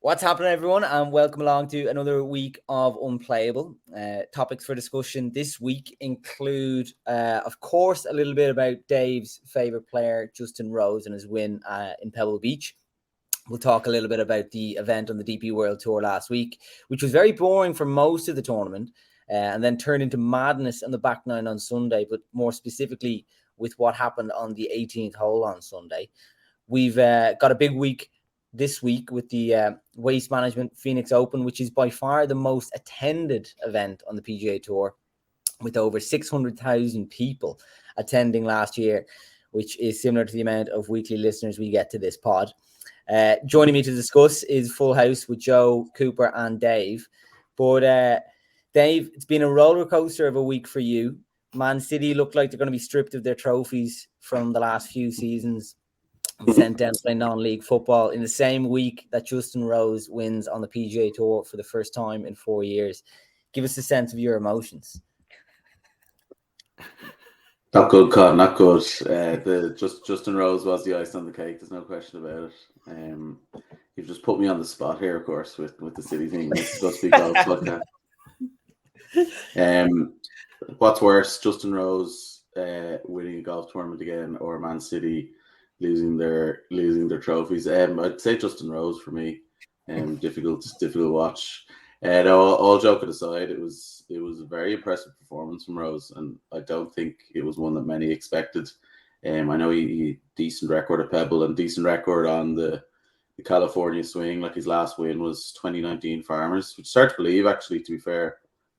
What's happening, everyone, and welcome along to another week of Unplayable. Topics for discussion this week include, of course, a little bit about Dave's favourite player, Justin Rose, and his win in Pebble Beach. We'll talk a little bit about the event on the DP World Tour last week, which was very boring for most of the tournament, and then turned into madness on the back nine on Sunday, but more specifically with what happened on the 18th hole on Sunday. We've got a big week this week with the Waste Management Phoenix Open, which is by far the most attended event on the PGA Tour, with over 600,000 people attending last year, which is similar to the amount of weekly listeners we get to this pod. Joining me to discuss is Full House with Joe, Cooper and Dave. But Dave, it's been a roller coaster of a week for you. Man City look like they're going to be stripped of their trophies from the last few seasons, sent down to play non-league football in the same week that Justin Rose wins on the PGA Tour for the first time in 4 years. Give us a sense of your emotions. Not good, Cotton, not good. Justin Rose was the ice on the cake. There's no question about it. You've just put me on the spot here, of course, with the City thing. It's supposed to be golf podcast. What's worse, Justin Rose winning a golf tournament again, or Man City losing their trophies? I'd say Justin Rose for me. Difficult watch. All joking aside, it was a very impressive performance from Rose, and I don't think it was one that many expected. I know he decent record at Pebble and decent record on the California swing. Like his last win was 2019 Farmers, which is hard to believe, actually. To be fair,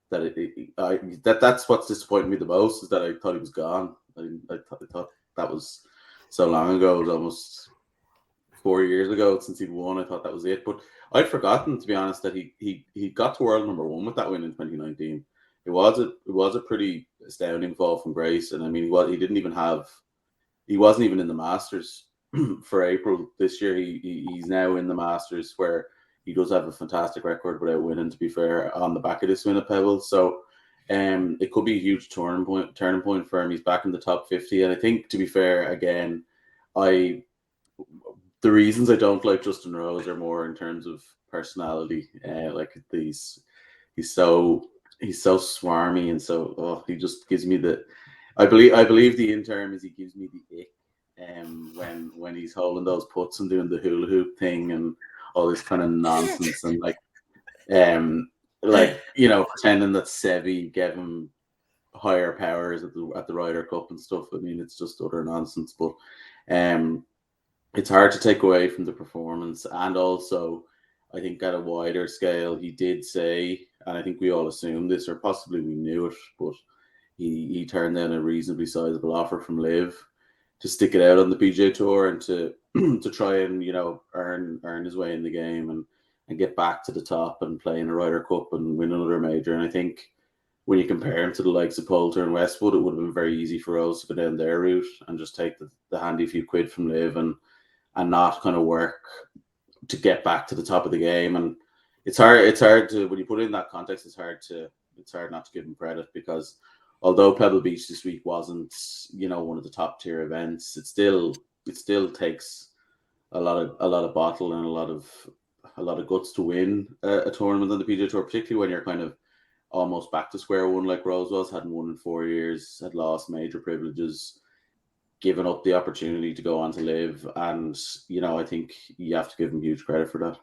that's what's disappointed me the most, is that I thought he was gone. I thought that was so long ago. It was almost 4 years ago since he won. I thought that was it, but I'd forgotten, to be honest, that he got to world number one with that win in 2019. It was a pretty astounding fall from grace, and I mean, he wasn't even in the Masters for April this year. He's now in the Masters, where he does have a fantastic record without winning, to be fair, on the back of this win at Pebble. So it could be a huge turning point for him. He's back in the top 50, and I think, to be fair, again, the reasons I don't like Justin Rose are more in terms of personality. He's so swarmy, and so he just gives me the. I believe the term is he gives me the ick. When he's holding those putts and doing the hula hoop thing and all this kind of nonsense, and pretending that Seve gave him higher powers at the Ryder Cup and stuff. I mean, it's just utter nonsense. But it's hard to take away from the performance, and also I think at a wider scale, he did say, and I think we all assumed this, or possibly we knew it, but he turned down a reasonably sizable offer from Liv to stick it out on the PGA Tour and to try and earn his way in the game and get back to the top and play in a Ryder Cup and win another major. And I think when you compare him to the likes of Poulter and Westwood, it would have been very easy for us to go down their route and just take the handy few quid from Liv and not kind of work to get back to the top of the game. And it's hard to, when you put it in that context, it's hard not to give him credit, because although Pebble Beach this week wasn't, one of the top tier events, it still takes a lot of bottle and a lot of guts to win a tournament on the PGA Tour, particularly when you're kind of almost back to square one, like Rose was, hadn't won in 4 years, had lost major privileges, given up the opportunity to go on to Live, and I think you have to give him huge credit for that.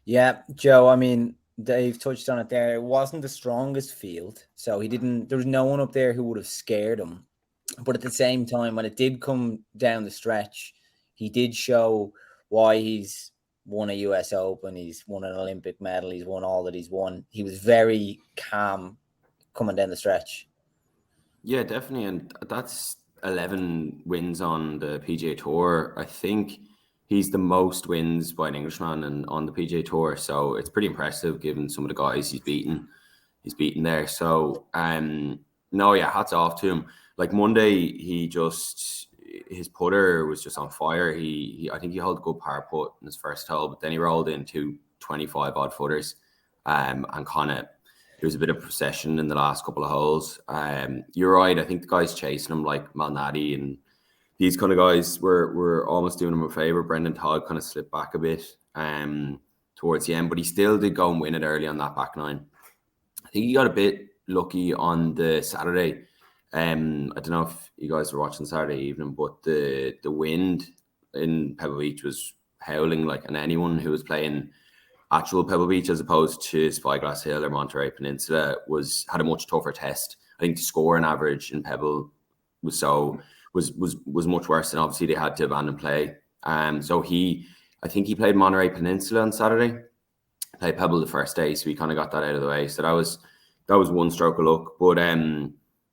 Yeah, Joe, I mean, Dave touched on it there. It wasn't the strongest field, so there was no one up there who would have scared him. But at the same time, when it did come down the stretch, he did show why he's won a US Open, he's won an Olympic medal, he's won all that he's won. He was very calm coming down the stretch. Yeah, definitely. And that's 11 wins on the PGA Tour. I think he's the most wins by an Englishman and on the PGA Tour. So it's pretty impressive given some of the guys he's beaten there. So, hats off to him. Like Monday, his putter was just on fire. I think he held a good par putt in his first hole, but then he rolled into 25 odd footers and kind of, there was a bit of procession in the last couple of holes. You're right. I think the guys chasing him, like Malnati and these kind of guys, were almost doing him a favor. Brendan Todd kind of slipped back a bit. towards the end, but he still did go and win it early on that back nine. I think he got a bit lucky on the Saturday. I don't know if you guys were watching Saturday evening, but the wind in Pebble Beach was howling, like, and anyone who was playing actual Pebble Beach as opposed to Spyglass Hill or Monterey Peninsula had a much tougher test. I think the score and average in Pebble was much worse, and obviously they had to abandon play. So I think he played Monterey Peninsula on Saturday, played Pebble the first day, so he kind of got that out of the way. So that was one stroke of luck. But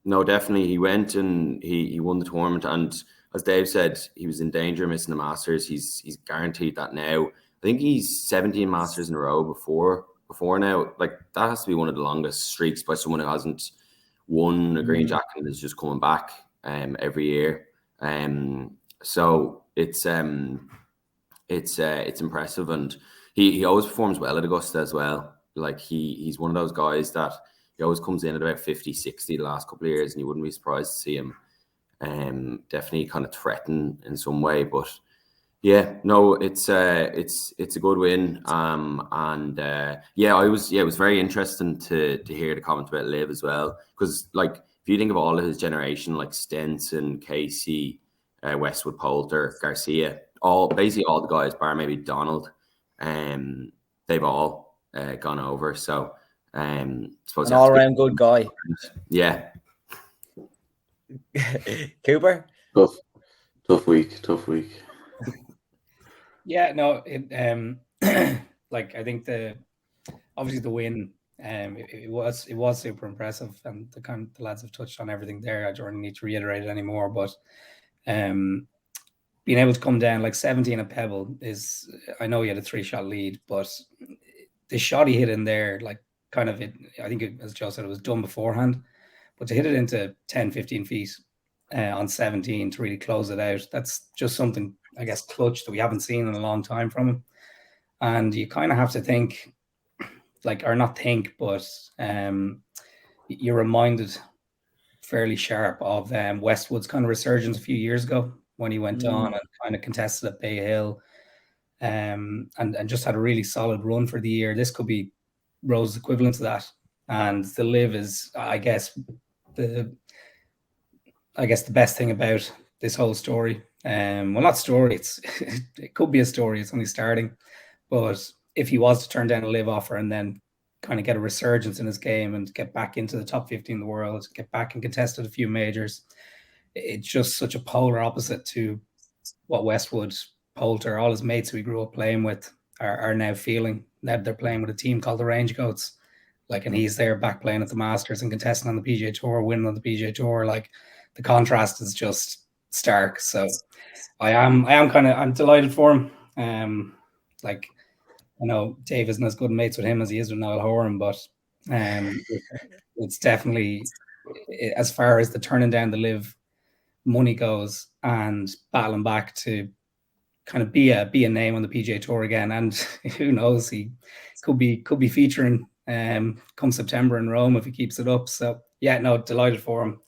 no, definitely he went and he won the tournament. And as Dave said, he was in danger of missing the Masters. He's guaranteed that now. I think he's 17 Masters in a row before now. Like, that has to be one of the longest streaks by someone who hasn't won a green jacket and is just coming back every year. So it's impressive, and he always performs well at Augusta as well. Like, he's one of those guys that he always comes in at about 50, 60 the last couple of years, and you wouldn't be surprised to see him definitely kind of threaten in some way. But yeah, no, it's a good win. It was very interesting to hear the comment about Liv as well, because, like, if you think of all of his generation, like Stenson, Casey, Westwood, Poulter, Garcia, basically all the guys bar maybe Donald, they've all gone over. So suppose an all-around good guy. Yeah. Cooper? Tough week. Yeah, no, like, I think obviously the win, it was super impressive, and the lads have touched on everything there. I don't need to reiterate it anymore, but being able to come down like 17 at Pebble is, I know he had a 3-shot lead, but the shot he hit in there, like, kind of, I think as Joe said, it was done beforehand, but to hit it into 10, 15 feet on 17 to really close it out, that's just something, I guess, clutch that we haven't seen in a long time from him. And you kind of have to think, like, or not think, but you're reminded fairly sharp of Westwood's kind of resurgence a few years ago when he went on and kind of contested at Bay Hill, and just had a really solid run for the year. This could be Rose's equivalent to that. And the Liv is, I guess the best thing about this whole story. Well, not story, it could be a story, it's only starting. But if he was to turn down a Liv offer and then kind of get a resurgence in his game and get back into the top 50 in the world, get back and contested a few majors, it's just such a polar opposite to what Westwood, Poulter, all his mates who he grew up playing with are now feeling. Now they're playing with a team called the Range Goats. Like, and he's there back playing at the Masters and contesting on the PGA Tour, winning on the PGA Tour. Like, the contrast is just stark. So I'm delighted for him. Like, I know Dave isn't as good mates with him as he is with Niall Horan, but it's definitely, as far as the turning down the Liv money goes and battling back to kind of be a name on the PGA Tour again, and who knows, he could be featuring come September in Rome if he keeps it up. So yeah, no, delighted for him.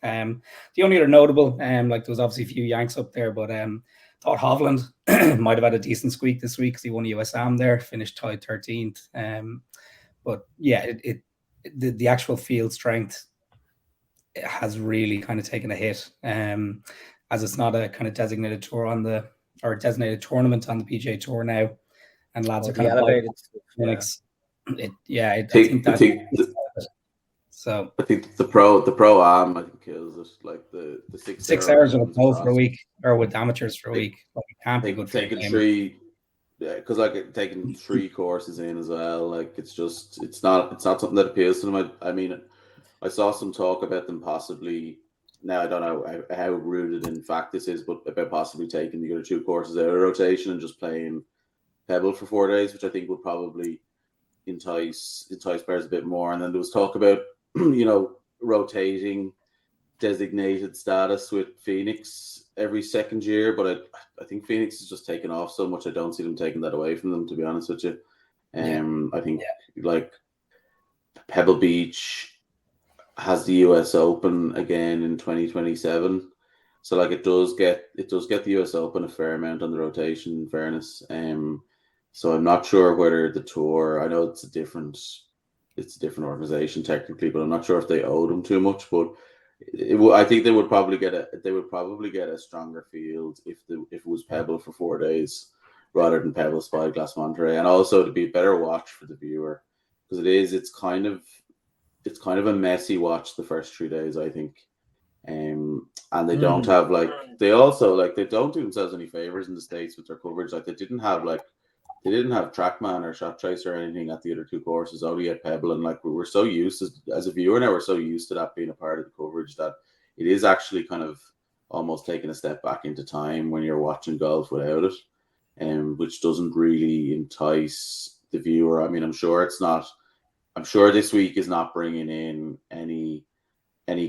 The only other notable, like, there was obviously a few Yanks up there, but thought Hovland might have had a decent squeak this week because he won a USAM there, finished tied 13th. But yeah, the actual field strength has really kind of taken a hit, as it's not a kind of designated tour or designated tournament on the PGA Tour now, and lads are kind of elevated. So I think the Pro-Am, I think, kills it. Like the 6 hours with a pro for a week, or with amateurs for a week. Like, it can't be good for taking three. Yeah, because, like, taking 3 courses in as well, like, it's not something that appeals to them. I mean, I saw some talk about them possibly. Now I don't know how rooted in fact this is, but about possibly taking the other 2 courses out of rotation and just playing Pebble for 4 days, which I think would probably entice players a bit more. And then there was talk about rotating designated status with Phoenix every second year, but I think Phoenix is just taken off so much. I don't see them taking that away from them, to be honest with you. I think like Pebble Beach has the US Open again in 2027, so like it does get the US Open a fair amount on the rotation, in fairness. So I'm not sure whether the tour. I know it's a different organization technically, but I'm not sure if they owed him too much. But I think they would probably get a stronger field if it was Pebble for 4 days rather than Pebble, Spyglass, Monterey, and also to be a better watch for the viewer because it's kind of a messy watch the first 3 days, I think. And they don't have they don't do themselves any favors in the States with their coverage. Like they didn't have TrackMan or Shot Tracer or anything at the other two courses, only at Pebble. And like we're so used as a viewer now, we're so used to that being a part of the coverage that it is actually kind of almost taking a step back into time when you're watching golf without it, which doesn't really entice the viewer. I mean, I'm sure this week is not bringing in any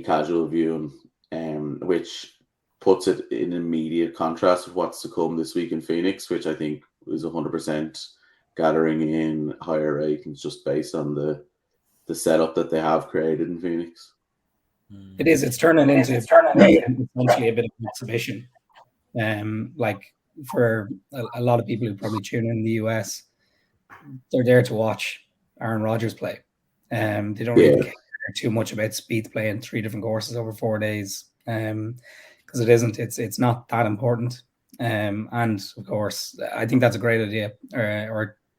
casual viewing, which puts it in immediate contrast with what's to come this week in Phoenix, which I think is 100% gathering in higher ratings just based on the setup that they have created in Phoenix. It is. It's turning into essentially a bit of an exhibition. Like for a lot of people who probably tune in the US, they're there to watch Aaron Rodgers play. They don't really care too much about Spieth playing 3 different courses over 4 days, because it's not that important. And of course, I think that's a great idea.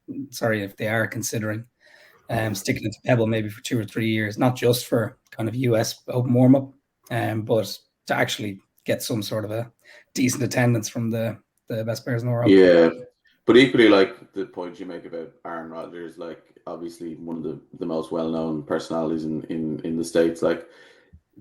If they are considering sticking it to Pebble maybe for 2 or 3 years, not just for kind of US Open warm up, but to actually get some sort of a decent attendance from the best players in the world. Yeah. But equally, like the point you make about Aaron Rodgers, like obviously one of the most well-known personalities in the States, like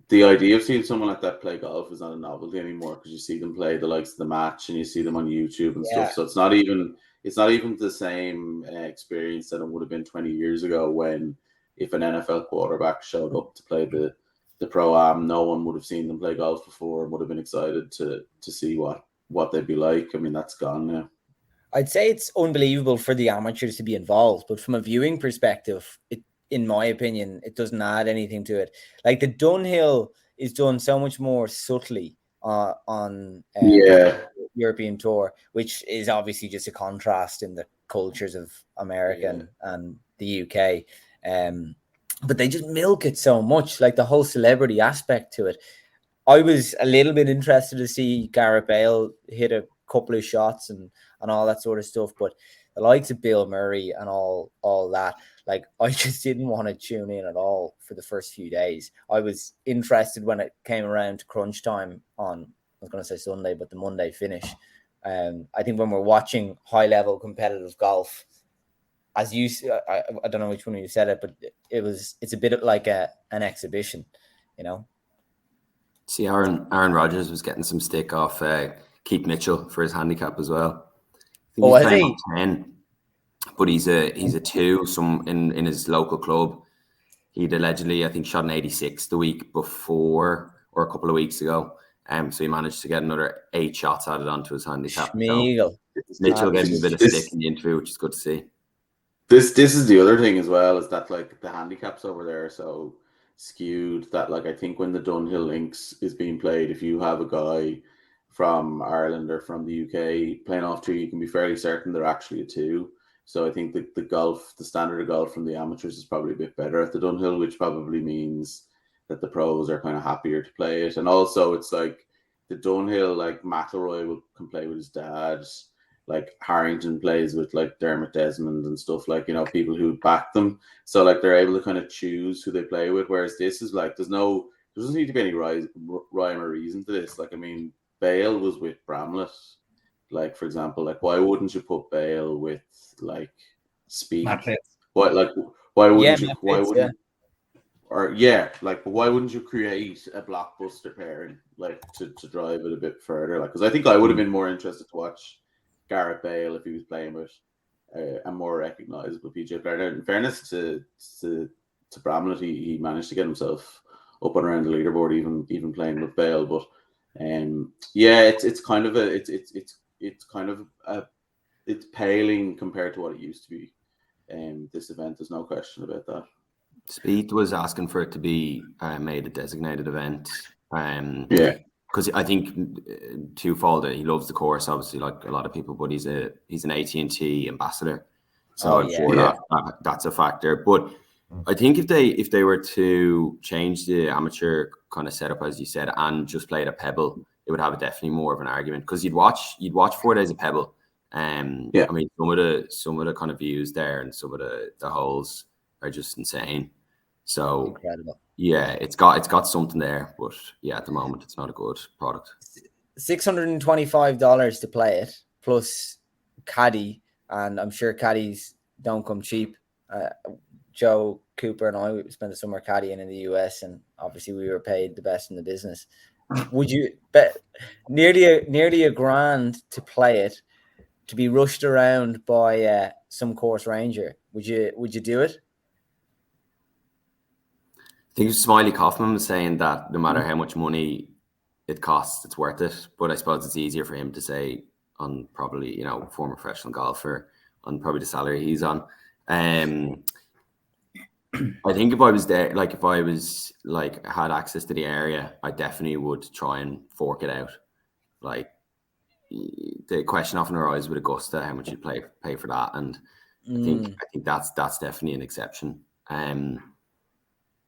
the idea of seeing someone like that play golf is not a novelty anymore because you see them play the likes of the Match and you see them on YouTube and stuff. So it's not even the same experience that it would have been 20 years ago when if an NFL quarterback showed up to play the Pro-Am, no one would have seen them play golf before and would have been excited to see what they'd be like. I mean, that's gone now. I'd say it's unbelievable for the amateurs to be involved, but from a viewing perspective, in my opinion, it doesn't add anything to it. Like the Dunhill is done so much more subtly on European Tour, which is obviously just a contrast in the cultures of America and the UK. But they just milk it so much, like the whole celebrity aspect to it. I was a little bit interested to see Gareth Bale hit a couple of shots and all that sort of stuff, but the likes of Bill Murray and all that, like I just didn't want to tune in at all for the first few days. I was interested when it came around to crunch time on, I was going to say Sunday, but the Monday finish. I think when we're watching high level competitive golf, as you, I don't know which one of you said it, but it's a bit like an exhibition, you know. See, Aaron Rodgers was getting some stick off Keith Mitchell for his handicap as well. I think he's playing 10, but he's a 2. Some in his local club. He'd allegedly, I think, shot an 86 the week before or a couple of weeks ago. So he managed to get another 8 shots added onto his handicap. So Mitchell gave him a bit of stick in the interview, which is good to see. This is the other thing as well, is that like the handicaps over there are so skewed that like I think when the Dunhill Links is being played, if you have a guy from Ireland or from the UK playing off 2, you can be fairly certain they're actually a 2. So I think that the standard of golf from the amateurs is probably a bit better at the Dunhill, which probably means that the pros are kind of happier to play it. And also it's like the Dunhill, like McIlroy can play with his dad, like Harrington plays with like Dermot Desmond and stuff, like, you know, people who back them. So like they're able to kind of choose who they play with. Whereas this is like, there doesn't need to be any rhyme or reason to this. Like, I mean, Bale was with Bramlett. Like, for example, like why wouldn't you put Bale with like Spieth? Why wouldn't you create a blockbuster pairing like to drive it a bit further? Like, because I think I would have been more interested to watch Gareth Bale if he was playing with a more recognizable PGA player. Now, in fairness to Bramlett, he managed to get himself up and around the leaderboard, even playing with Bale. But it's paling compared to what it used to be. This event, there's no question about that. Spieth was asking for it to be made a designated event. because I think twofold. He loves the course, obviously, like a lot of people, but he's an AT&T ambassador, so I'm sure that's a factor. But I think if they were to change the amateur kind of setup, as you said, and just play it at Pebble, it would have definitely more of an argument, because you'd watch 4 days of Pebble. I mean, some of the kind of views there and some of the holes are just insane. So incredible. Yeah, it's got something there, but yeah, at the moment it's not a good product. $625 to play it, plus caddy, and I'm sure caddies don't come cheap. Joe Cooper and I spent the summer caddying in the US, and obviously we were paid the best in the business. Would you bet nearly $1,000 to play it, to be rushed around by some course ranger? Would you do it? I think Smiley Kaufman was saying that no matter how much money it costs, it's worth it. But I suppose it's easier for him to say on probably, former professional golfer, on probably the salary he's on. I think if I was there, if I was had access to the area, I definitely would try and fork it out. The question often arises with Augusta, how much you pay for that, and I think that's definitely an exception.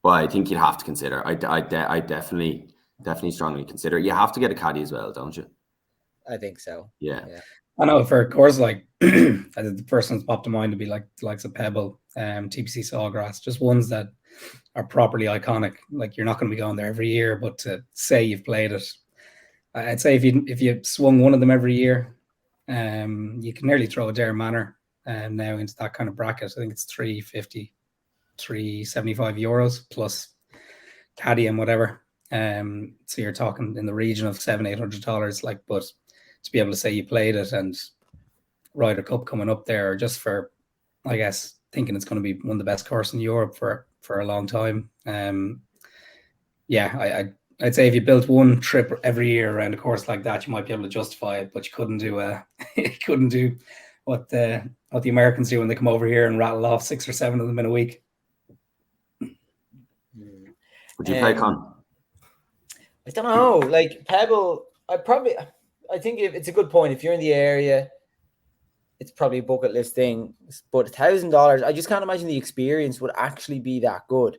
But I think you'd have to consider. I definitely strongly consider. You have to get a caddy as well, don't you? I think so. Yeah. I know for a course the first one's popped to mind would be the likes of Pebble, TPC Sawgrass, just ones that are properly iconic. You're not going to be going there every year, but to say you've played it, I'd say if you swung one of them every year, you can nearly throw a Dare Manor now into that kind of bracket. I think it's 350. 375 euros plus caddy and whatever. So you're talking in the region of $700-800. But to be able to say you played it and Ryder Cup coming up there, or just for, I guess, thinking it's going to be one of the best courses in Europe for a long time. I'd say if you built one trip every year around a course like that, you might be able to justify it, but you couldn't do what the Americans do when they come over here and rattle off 6 or 7 of them in a week. Would you play, Con? I don't know. Pebble, I think it's a good point. If you're in the area, it's probably a bucket list thing. But $1,000, I just can't imagine the experience would actually be that good.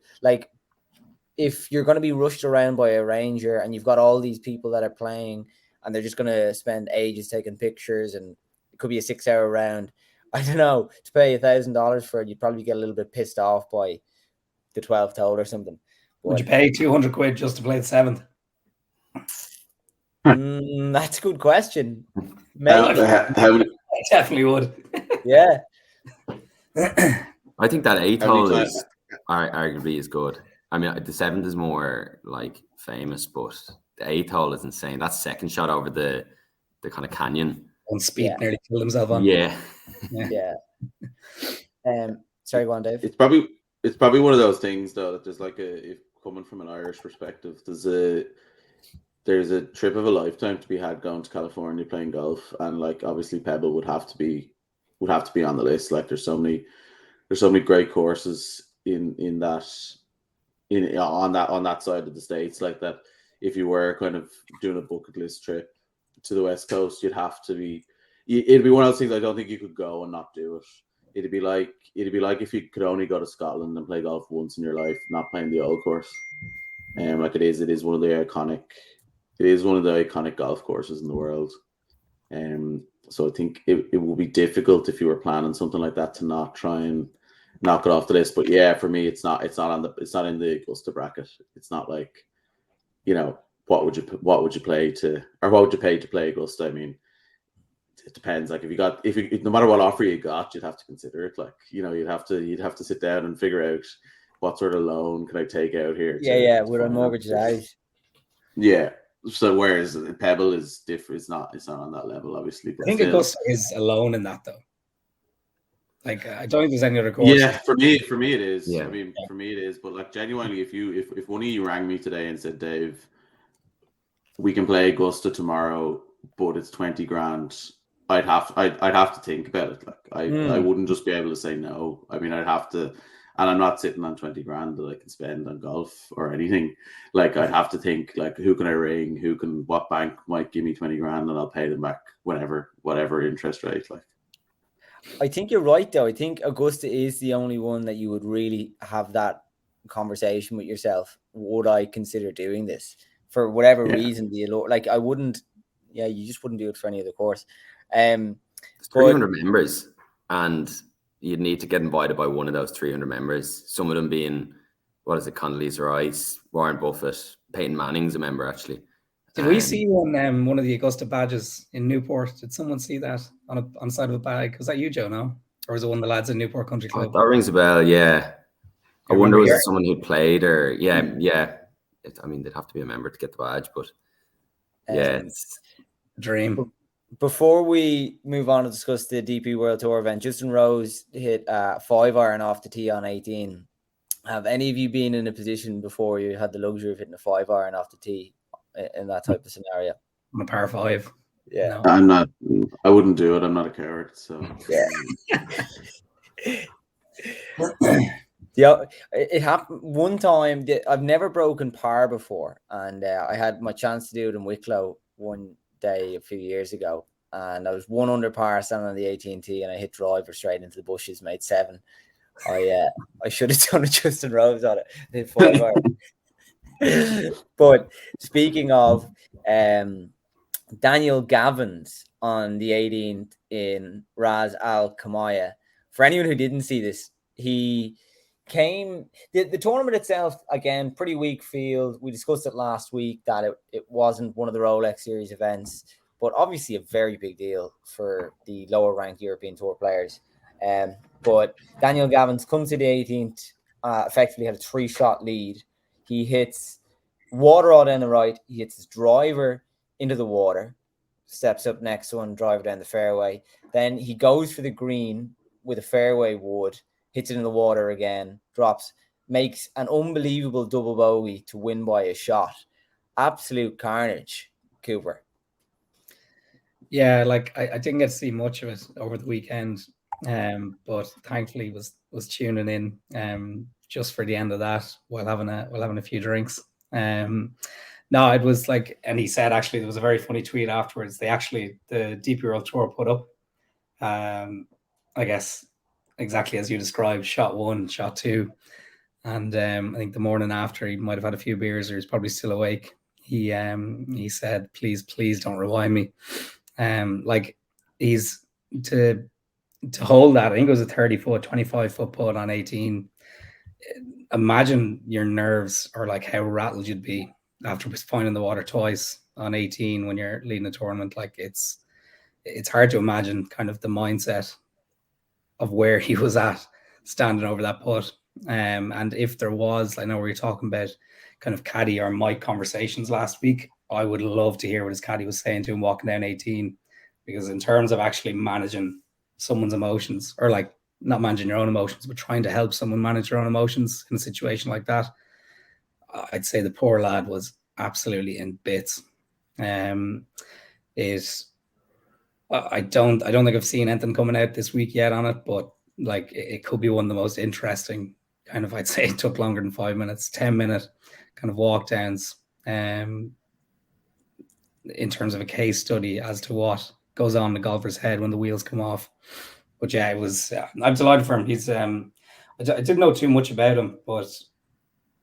If you're going to be rushed around by a ranger and you've got all these people that are playing and they're just going to spend ages taking pictures, and it could be a 6-hour round. I don't know. To pay $1,000 for it, you'd probably get a little bit pissed off by the 12th hole or something. Would you pay £200 just to play the 7th? That's a good question. How many? I definitely would. Yeah. I think that 8th hole is arguably is good. I mean, the 7th is more famous, but the 8th hole is insane. That second shot over the kind of canyon. On speed, nearly killed himself on. Yeah. Sorry, go on, Dave. It's probably one of those things though that there's if coming from an Irish perspective, there's a trip of a lifetime to be had going to California playing golf, and obviously Pebble would have to be on the list. There's so many great courses on that side of the States, that if you were kind of doing a bucket list trip to the West Coast, it'd be one of those things I don't think you could go and not do it. It'd be like if you could only go to Scotland and play golf once in your life, not playing the old course. It is one of the iconic golf courses in the world. So I think it will be difficult if you were planning something like that to not try and knock it off the list. But yeah, for me, it's not in the Augusta bracket. It's not what would you pay to play Augusta? I mean, it depends. If no matter what offer you got, you'd have to consider it. You'd have to sit down and figure out what sort of loan can I take out here. Would I mortgage it out? Yeah. So whereas Pebble is different, it's not on that level, obviously. But I think Augusta is alone in that though. I don't think there's any other course. Yeah, for me it is. Yeah. I mean, for me it is. But genuinely, if one of you rang me today and said, Dave, we can play Augusta tomorrow, but it's $20,000, I'd have to think about it. I wouldn't just be able to say no. I mean, I'd have to and I'm not sitting on 20 grand that I can spend on golf or anything. Like I'd have to think like, who can I ring? What bank might give me 20 grand and I'll pay them back whatever interest rate. Like, I think you're right though. I think Augusta is the only one that you would really have that conversation with yourself. Would I consider doing this for whatever reason? Like I wouldn't. Yeah, you just wouldn't do it for any other course. There's 300 members, and you'd need to get invited by one of those 300 members. Some of them being, what is it, Condoleezza Rice, Warren Buffett, Peyton Manning's a member actually. Did we see one of the Augusta badges in Newport? Did someone see that on the side of a bag? Was that you, Joe? No, or was it one of the lads in Newport Country Club? That rings a bell. Yeah, I wonder was it someone who played or yeah. I mean, they'd have to be a member to get the badge, but yeah, it's a dream. Before we move on to discuss the DP World Tour event, Justin Rose hit 5-iron off the tee on 18. Have any of you been in a position before you had the luxury of hitting a 5-iron off the tee in that type of scenario? On a par 5. Yeah. No. I wouldn't do it. I'm not a coward. So yeah. It happened one time. I've never broken par before, and I had my chance to do it in Wicklow one day a few years ago, and I was 1 under par standing on the 18 tee, and I hit driver straight into the bushes, made 7. I should have done a Justin Rose on it. Hit 5-iron. But speaking of Daniel Gavins on the 18th in Ras al Khaimah, for anyone who didn't see this, he came the tournament itself, again, pretty weak field. We discussed it last week that it wasn't one of the Rolex Series events, but obviously a very big deal for the lower ranked European Tour players. But Daniel Gavins comes to the 18th, effectively had a 3-shot lead. He hits water all down the right. He hits his driver into the water, steps up next one, driver down the fairway. Then he goes for the green with a fairway wood, hits it in the water again, drops, makes an unbelievable double bogey to win by a shot. Absolute carnage, Cooper. Yeah, like I didn't get to see much of it over the weekend, but thankfully was tuning in just for the end of that while having a few drinks. No, it was like, and he said actually there was a very funny tweet afterwards. The DP World Tour put up, I guess, exactly as you described, shot 1, shot 2. And I think the morning after, he might have had a few beers or he's probably still awake. He said, please don't rewind me. Like he's to hold that, I think it was a 30-foot, 25-foot putt on 18. Imagine your nerves or like how rattled you'd be after finding the water twice on 18 when you're leading a tournament. Like it's hard to imagine kind of the mindset of where he was at standing over that putt. And if there was, I know we were talking about kind of caddy or mic conversations last week, I would love to hear what his caddy was saying to him walking down 18, because in terms of actually managing someone's emotions, or like not managing your own emotions, but trying to help someone manage their own emotions in a situation like that, I'd say the poor lad was absolutely in bits. I don't think I've seen anything coming out this week yet on it, but like it could be one of the most interesting kind of, I'd say it took longer than 5 minutes, 10-minute kind of walk downs in terms of a case study as to what goes on in the golfer's head when the wheels come off. But yeah, it was, I'm delighted for him. He's, I didn't know too much about him, but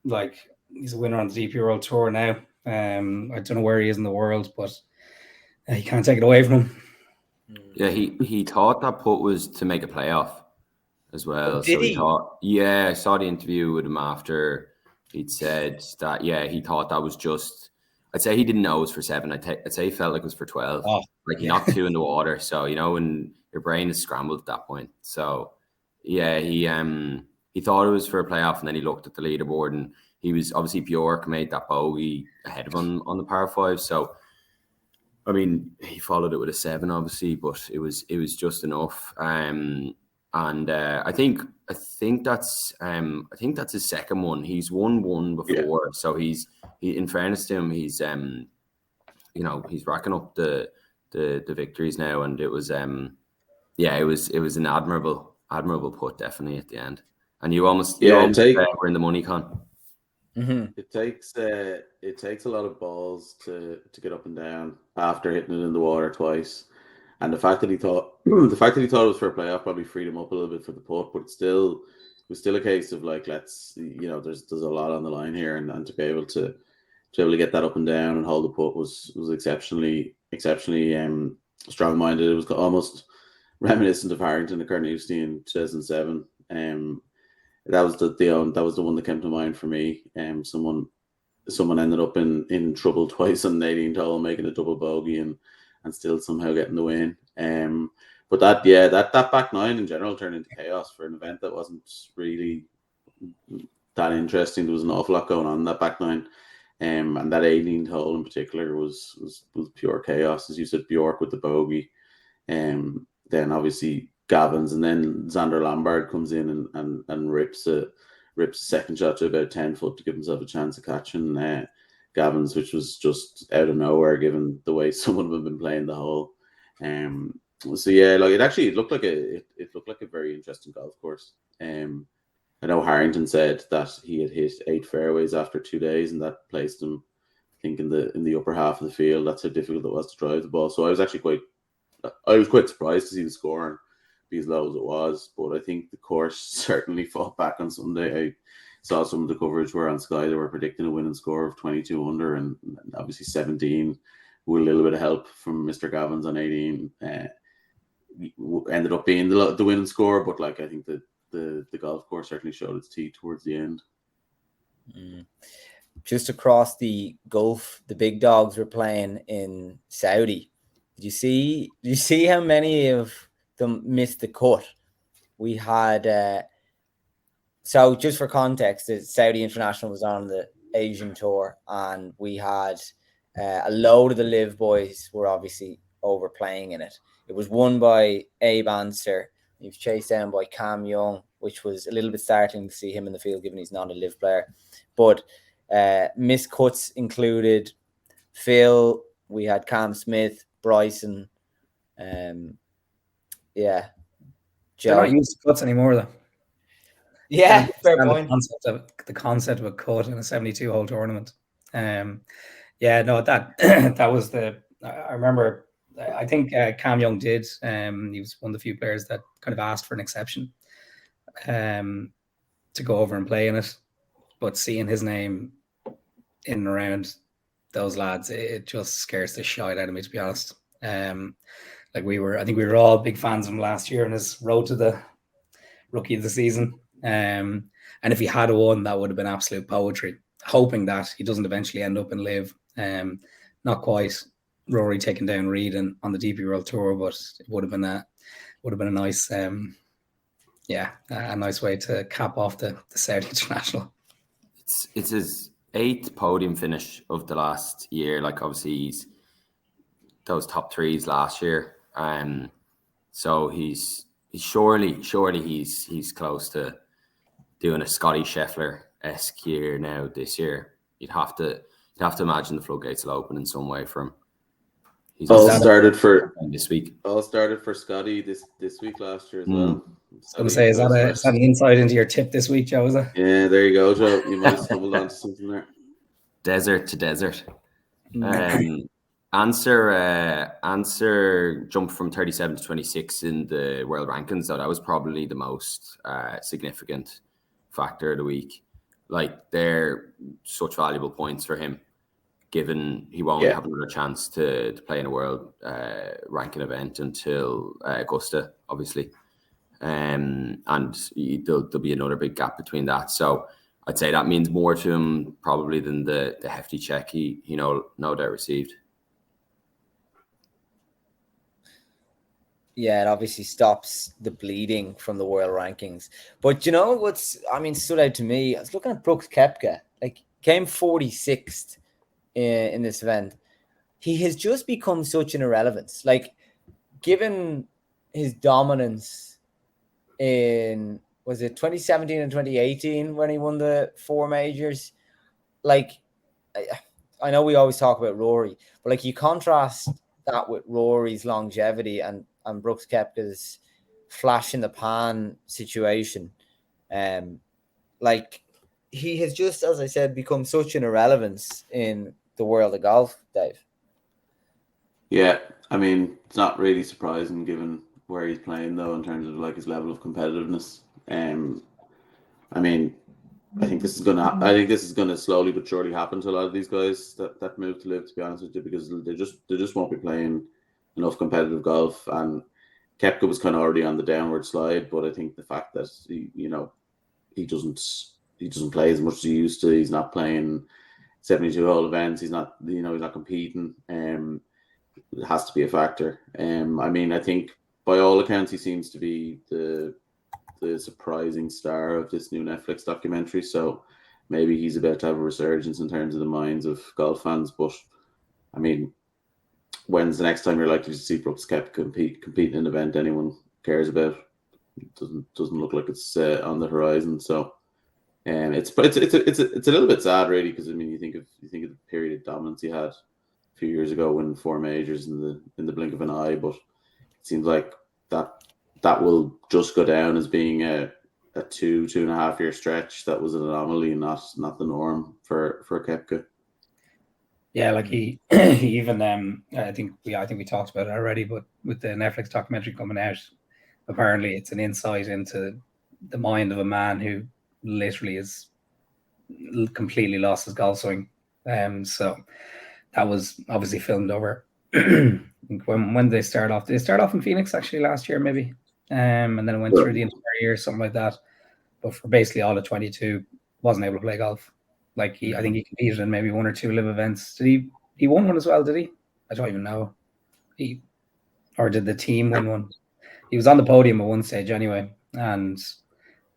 like he's a winner on the DP World Tour now. I don't know where he is in the world, but you can't take it away from him. Yeah, he thought that putt was to make a playoff as well. Did he? Yeah, I saw the interview with him after. He'd said that, yeah, he thought that was just, I'd say he didn't know it was for 7. I'd say he felt like it was for 12. Oh, like he knocked 2 in the water. So, you know, when your brain is scrambled at that point. So, yeah, he thought it was for a playoff, and then he looked at the leaderboard, and he was, obviously Bjork made that bogey ahead of him on the par 5. So, I mean, he followed it with a 7, obviously, but it was just enough. And I think that's his second one. He's won one before, so he in fairness to him, he's you know, he's racking up the victories now, and it was it was an admirable putt definitely at the end. And you almost were in the money, Con. Mm-hmm. It takes a lot of balls to get up and down after hitting it in the water twice, and the fact that he thought it was for a playoff probably freed him up a little bit for the putt, but it was still a case of like, there's a lot on the line here, and to be able to get that up and down and hold the putt was exceptionally strong minded. It was almost reminiscent of Harrington at Carnoustie in 2007. That was the one that came to mind for me. Someone ended up in trouble twice on an 18th hole, making a double bogey and still somehow getting the win. But that back nine in general turned into chaos for an event that wasn't really that interesting. There was an awful lot going on in that back nine. And that 18th hole in particular was pure chaos. As you said, Bjork with the bogey. Then obviously Gavins, and then Xander Lombard comes in and rips a second shot to about 10 foot to give himself a chance of catching Gavins, which was just out of nowhere given the way some of them have been playing the hole. So yeah, like it looked like a very interesting golf course. I know Harrington said that he had hit 8 fairways after 2 days, and that placed him, I think, in the upper half of the field. That's how difficult it was to drive the ball. So I was quite surprised to see the score and be as low as it was. But I think the course certainly fought back on Sunday. I saw some of the coverage where on Sky they were predicting a winning score of 22 under, and obviously 17 with a little bit of help from Mr. Gavins on 18. Ended up being the winning score, but like I think that the golf course certainly showed its teeth towards the end. Just across the Gulf, the big dogs were playing in Saudi. Did you see how many of them missed the cut? We had so just for context, the Saudi International was on the Asian Tour, and we had a load of the Live boys were obviously overplaying in it. It was won by Abe Anser. He was chased down by Cam Young, which was a little bit startling to see him in the field, given he's not a Live player. But missed cuts included Phil. We had Cam Smith, Bryson. They're not used to cuts anymore, though. Yeah, fair point. The concept of a cut in a 72-hole tournament. That was the. I remember. I think Cam Young did. He was one of the few players that kind of asked for an exception to go over and play in it. But seeing his name in and around those lads, it just scares the shit out of me, to be honest. I think we were all big fans of him last year in his road to the rookie of the season. And if he had won, that would have been absolute poetry. Hoping that he doesn't eventually end up in Live. Not quite Rory taking down Reed on the DP World Tour, but it would have been a nice, a nice way to cap off the Saudi International. It's his 8th podium finish of the last year. Like obviously he's those top threes last year, so he's surely he's close to doing a Scotty Scheffler-esque year now this year. You'd have to imagine the floodgates will open in some way for him. All started for Scotty this week last year as well. I was going to say, is that an insight into your tip this week, Joe? Is it? Yeah, there you go, Joe. You might have stumbled onto something there. Desert to desert. Answer jumped from 37 to 26 in the world rankings, so that was probably the most significant factor of the week. Like, they're such valuable points for him, given he won't have another chance to play in a world ranking event until Augusta, obviously. And there'll be another big gap between that. So I'd say that means more to him probably than the hefty check he no doubt received. Yeah, it obviously stops the bleeding from the world rankings. But you know what's, stood out to me? I was looking at Brooks Koepka. Like, came 46th in this event. He has just become such an irrelevance. Like, given his dominance in, was it 2017 and 2018 when he won the 4 majors? Like, I know we always talk about Rory, but like, you contrast that with Rory's longevity and Brooks Koepka's flash in the pan situation. Like he has just, as I said, become such an irrelevance in the world of golf, Dave. Yeah, I mean, it's not really surprising given where he's playing though in terms of like his level of competitiveness. I mean, I think this is gonna slowly but surely happen to a lot of these guys that move to live. To be honest with you, because they just won't be playing enough competitive golf. And Koepka was kind of already on the downward slide, but I think the fact that he doesn't play as much as he used to. He's not playing 72 hole events. He's not he's not competing. It has to be a factor. I mean, I think by all accounts he seems to be the surprising star of this new Netflix documentary. So maybe he's about to have a resurgence in terms of the minds of golf fans. But I mean, when's the next time you're likely to see Brooks Koepka compete in an event anyone cares about? It doesn't look like it's on the horizon. So it's a little bit sad really, because I mean you think of the period of dominance he had a few years ago, winning 4 majors in the blink of an eye, but it seems like that will just go down as being a 2.5 year stretch that was an anomaly, not the norm for Koepka. Yeah, like he even I think we talked about it already, but with the Netflix documentary coming out, apparently it's an insight into the mind of a man who literally is completely lost his golf swing. So that was obviously filmed over. when they start off, in Phoenix actually last year maybe, and then it went through the entire year, something like that. But for basically all of 22, wasn't able to play golf. Like I think he competed in maybe 1 or 2 live events. Did he won one as well? Did he? I don't even know. Or did the team win one? He was on the podium at one stage anyway, and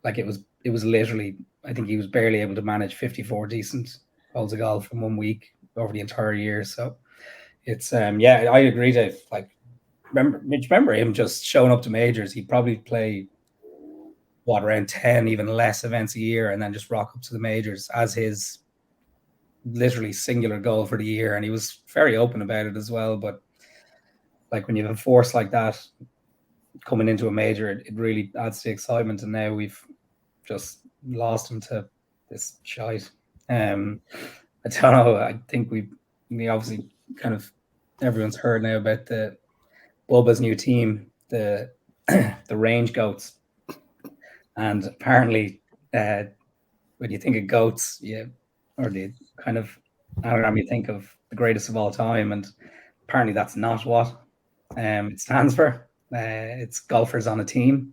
like it was literally, I think he was barely able to manage 54 decent holes of golf in 1 week over the entire year. So it's yeah, I agree, Dave. Like remember him just showing up to majors. He'd probably play around 10, even less events a year, and then just rock up to the majors as his literally singular goal for the year. And he was very open about it as well. But like when you have a force like that coming into a major, it really adds to the excitement. And now we've just lost him to this shite. I don't know. I think we obviously kind of everyone's heard now about the Bubba's new team, the Range Goats. And apparently, when you think of goats, or the kind of anagram you think of the greatest of all time, and apparently that's not what it stands for. It's golfers on a team.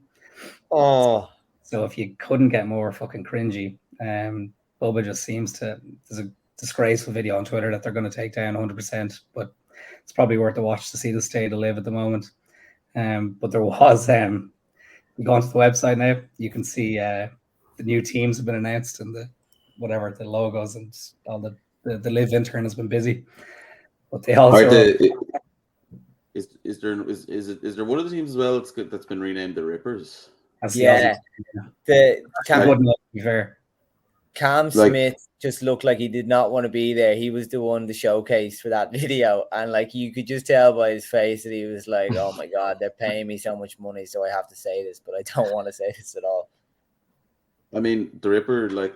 Oh, so if you couldn't get more fucking cringy, Bubba just seems to. There's a disgraceful video on Twitter that they're going to take down 100%, but it's probably worth a watch to see the state of live at the moment. But there was you go onto the website now, you can see the new teams have been announced and the logos and all the live intern has been busy. But they also is there one of the teams as well that's been renamed the Rippers? Yeah. The wouldn't look to be fair. Cam Smith just looked like he did not want to be there. He was the one to showcase for that video. And like you could just tell by his face that he was like, oh my God, they're paying me so much money, so I have to say this, but I don't want to say this at all. I mean, the Ripper, like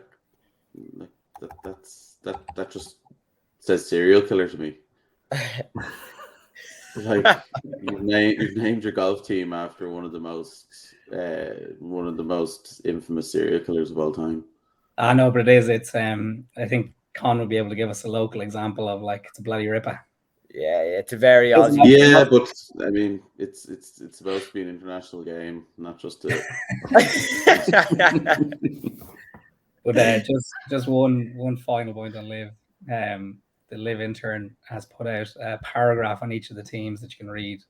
that just says serial killer to me. Like you've named your golf team after one of the most infamous serial killers of all time. I know, but it's I think Con will be able to give us a local example of like it's a bloody ripper. Yeah, it's a very odd. Yeah, but I mean, it's supposed to be an international game, not just a. But just one final point on Live. The Live intern has put out a paragraph on each of the teams that you can read,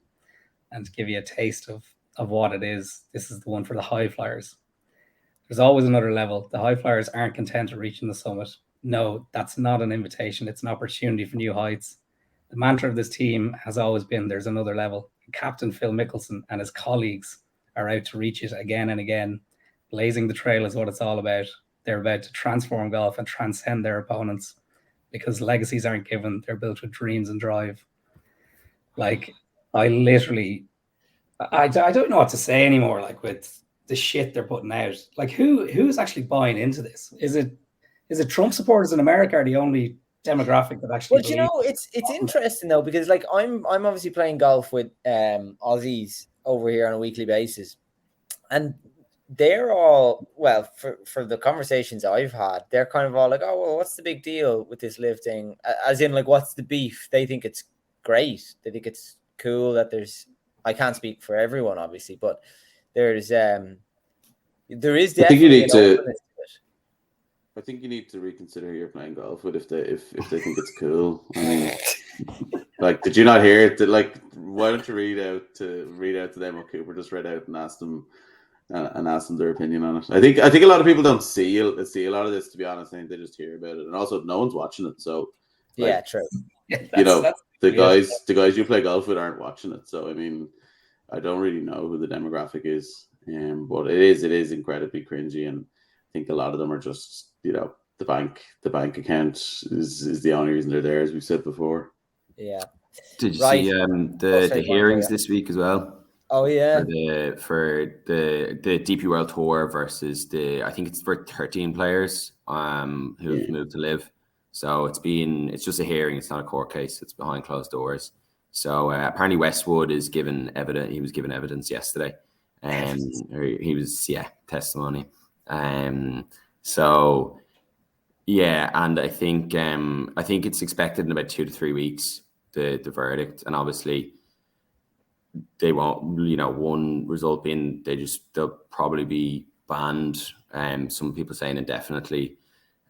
and to give you a taste of what it is. This is the one for the high flyers. There's always another level. The high flyers aren't content to reaching the summit. No, that's not an invitation. It's an opportunity for new heights. The mantra of this team has always been there's another level. Captain Phil Mickelson and his colleagues are out to reach it again and again. Blazing the trail is what it's all about. They're about to transform golf and transcend their opponents because legacies aren't given. They're built with dreams and drive. Like, I don't know what to say anymore. Like with the shit they're putting out. Like, who's actually buying into this? Is it Trump supporters in America are the only demographic that actually? Well, you know, it's interesting though, because like I'm obviously playing golf with Aussies over here on a weekly basis, and they're all, well, for the conversations I've had, they're kind of all like, oh, well, what's the big deal with this live thing? As in, like, what's the beef? They think it's great. They think it's cool that there's. I can't speak for everyone, obviously, but there is definitely an openness to it. I think you need to reconsider who you're playing golf with if they think it's cool. I mean, like, did you not hear it? Like, why don't you read out to them what Cooper just read out and ask them their opinion on it? I think a lot of people don't see a lot of this, to be honest. I think they just hear about it, and also no one's watching it. So, like, yeah, true. The guys you play golf with aren't watching it. So, I mean, I don't really know who the demographic is, but it is incredibly cringy, and I think a lot of them are just, the bank account is the only reason they're there, as we've said before. Yeah. Did you see the hearings this week as well? Oh yeah. For the DP World Tour versus I think it's for 13 players who've moved to live. So it's just a hearing. It's not a court case. It's behind closed doors. So apparently Westwood is given evidence. He was given evidence yesterday, and he was testimony. So yeah, and I think it's expected in about 2 to 3 weeks the verdict, and obviously they won't. One result being they'll probably be banned. Some people saying indefinitely.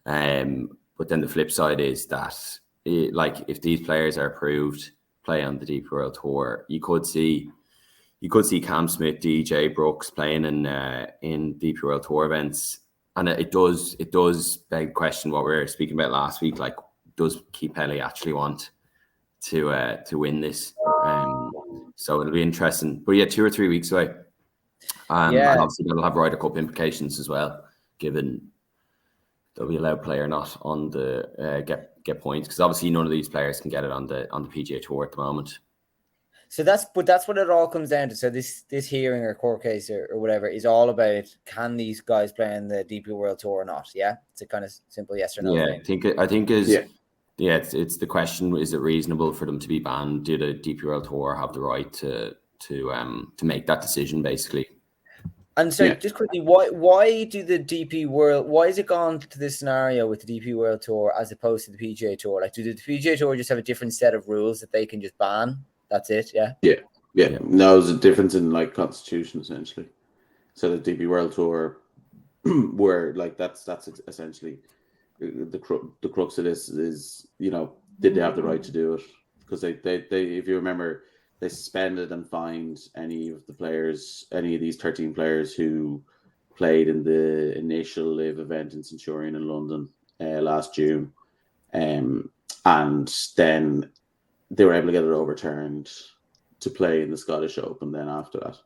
But then the flip side is that if these players are approved play on the DP World Tour, you could see Cam Smith, DJ Brooks playing in DP World Tour events, and it does beg the question what we were speaking about last week. Like, does Keith Pelley actually want to win this? So it'll be interesting. But yeah, 2 or 3 weeks away. And obviously that'll have Ryder Cup implications as well, given they'll be allowed play or not on the get points, because obviously none of these players can get it on the PGA Tour at the moment. So that's what it all comes down to. So this hearing or court case or whatever is all about, can these guys play on the DP World Tour or not? Yeah, it's a kind of simple yes or no thing. I think it's the question: is it reasonable for them to be banned? Do the DP World Tour have the right to make that decision, basically? And so, just quickly, why do the DP World? Why has it gone to this scenario with the DP World Tour as opposed to the PGA Tour? Like, do the PGA Tour just have a different set of rules that they can just ban? That's it, yeah. Yeah. No, there's a difference in constitution essentially. So the DP World Tour, where that's essentially the crux of this is, did they have the right to do it? Because they if you remember, they suspended and fined any of these 13 players who played in the initial live event in Centurion in London last June. And then they were able to get it overturned to play in the Scottish Open then after that.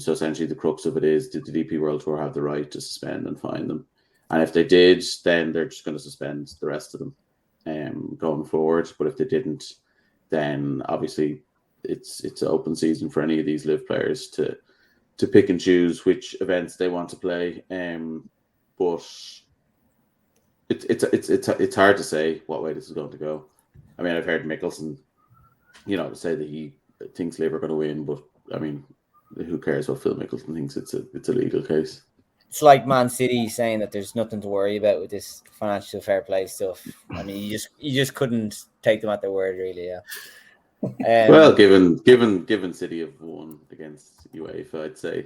So essentially the crux of it is, did the DP World Tour have the right to suspend and fine them? And if they did, then they're just going to suspend the rest of them going forward. But if they didn't, then obviously it's open season for any of these live players to pick and choose which events they want to play. But it's hard to say what way this is going to go. I mean, I've heard Mickelson, say that he thinks Liv are going to win, but I mean, who cares what Phil Mickelson thinks? It's a legal case. It's like Man City saying that there's nothing to worry about with this financial fair play stuff. I mean, you just couldn't take them at their word, really. Yeah. Well, given City have won against UEFA, I'd say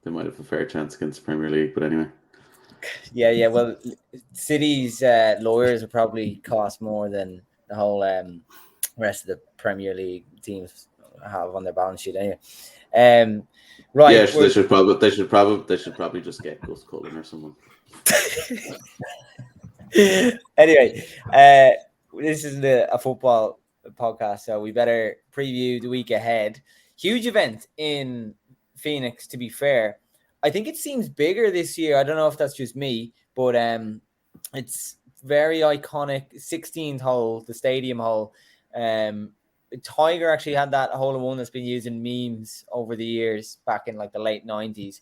they might have a fair chance against the Premier League. But anyway. Yeah. Well, City's lawyers will probably cost more than the whole rest of the Premier League teams have on their balance sheet. Anyway, right? Yeah, they should probably just get Gus Cullen or someone. Anyway, this isn't a football podcast, so we better preview the week ahead. Huge event in Phoenix, to be fair. I think it seems bigger this year. I don't know if that's just me, but it's very iconic. 16th hole, the stadium hole. Tiger actually had that hole in one that's been used in memes over the years, back in the late 90s.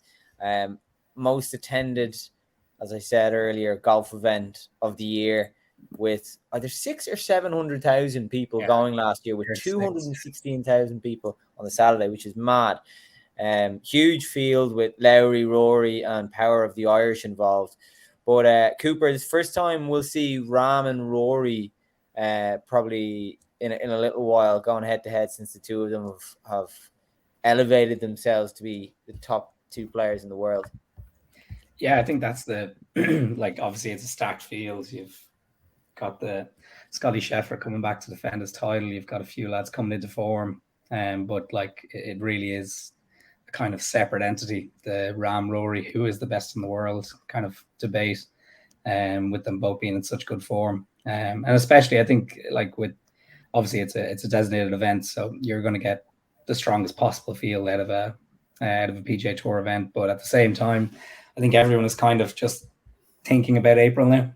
Most attended, as I said earlier, golf event of the year, with either 600,000 or 700,000 people going last year, with 216,000 people on the Saturday, which is mad. Huge field with Lowry, Rory, and Power of the Irish involved. But Cooper, it's the first time we'll see Rahm and Rory probably in a little while going head to head, since the two of them have elevated themselves to be the top two players in the world. Yeah, I think that's the like, obviously it's a stacked field. You've got the Scotty Scheffler coming back to defend his title. You've got a few lads coming into form, but like it really is a kind of separate entity. The Rahm Rory, who is the best in the world, kind of debate, with them both being in such good form, and especially I think like with obviously it's a designated event, so you're going to get the strongest possible field out of a PGA Tour event. But at the same time, I think everyone is kind of just thinking about April now.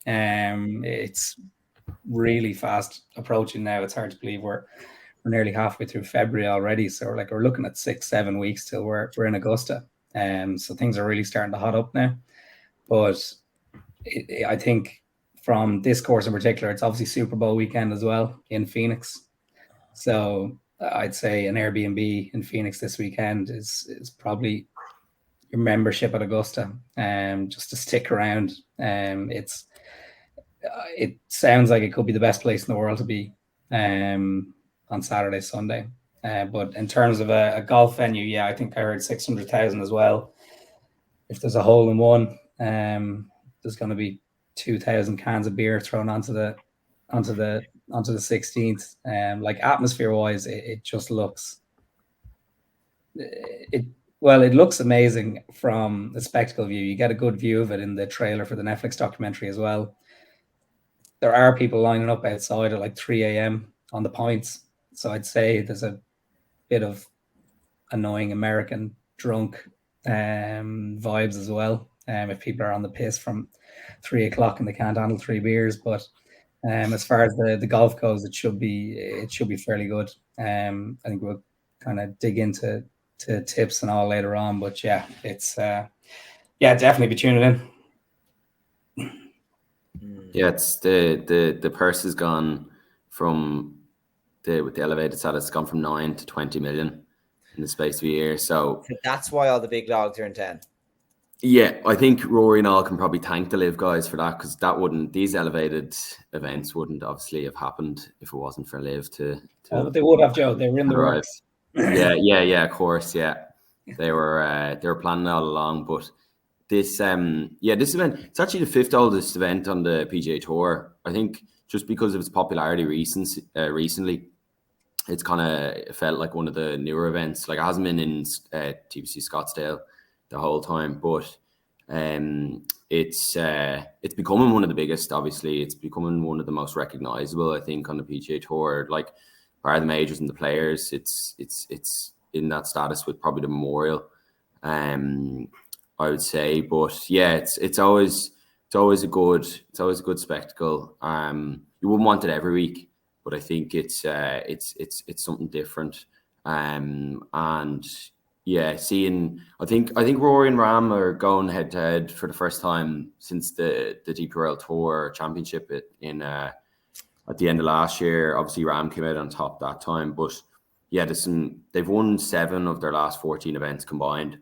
It's really fast approaching now. It's hard to believe we're nearly halfway through February already. So we're looking at 6-7 weeks till we're in Augusta. So things are really starting to hot up now. But I think from this course in particular, it's obviously Super Bowl weekend as well in Phoenix. So I'd say an Airbnb in Phoenix this weekend is probably your membership at Augusta, just to stick around. It sounds like it could be the best place in the world to be on Saturday, Sunday. But in terms of a golf venue, yeah, I think I heard 600,000 as well. If there's a hole in one, there's going to be 2,000 cans of beer thrown onto the 16th. Like atmosphere wise, it just looks it looks amazing from the spectacle view. You get a good view of it in the trailer for the Netflix documentary as well. There are people lining up outside at like 3 a.m. on the points. So I'd say there's a bit of annoying American drunk vibes as well. If people are on the piss from 3 o'clock and they can't handle 3 beers. But as far as the golf goes, it should be fairly good. I think we'll kind of dig into tips and all later on. But yeah, it's definitely be tuning in. Yeah, it's the purse has gone from with the elevated status, it's gone from 9 to 20 million in the space of a year. So that's why all the big dogs are in 10. Yeah, I think Rory and all can probably thank the Live guys for that, because these elevated events wouldn't obviously have happened if it wasn't for Live to Oh, but they would have, Joe. They were in the works. Yeah, of course, yeah. They were planning all along, but this event, it's actually the 5th oldest event on the PGA Tour. I think just because of its popularity recently, it's kind of felt like one of the newer events. Like, it hasn't been in TPC Scottsdale the whole time, but it's becoming one of the biggest. Obviously, it's becoming one of the most recognizable, I think, on the PGA Tour. Like, bar the majors and the players, it's in that status with probably the Memorial, I would say. But yeah, it's always a good spectacle. You wouldn't want it every week, but I think it's something different. And yeah, I think Rory and Rahm are going head to head for the first time since the DP World Tour Championship at the end of last year. Obviously, Rahm came out on top that time, but yeah, they've won 7 of their last 14 events combined.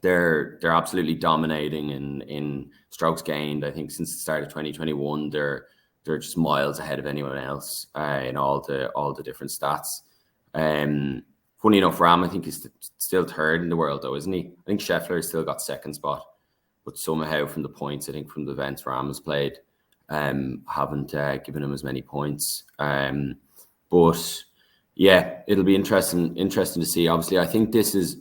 They're absolutely dominating in strokes gained. I think since the start of 2021, they're just miles ahead of anyone else in all the different stats. Funny enough, Rahm, I think, is still 3rd in the world, though, isn't he? I think Scheffler has still got 2nd spot, but somehow from the points, I think from the events Rahm has played, haven't given him as many points. But yeah, it'll be interesting to see. Obviously, I think this is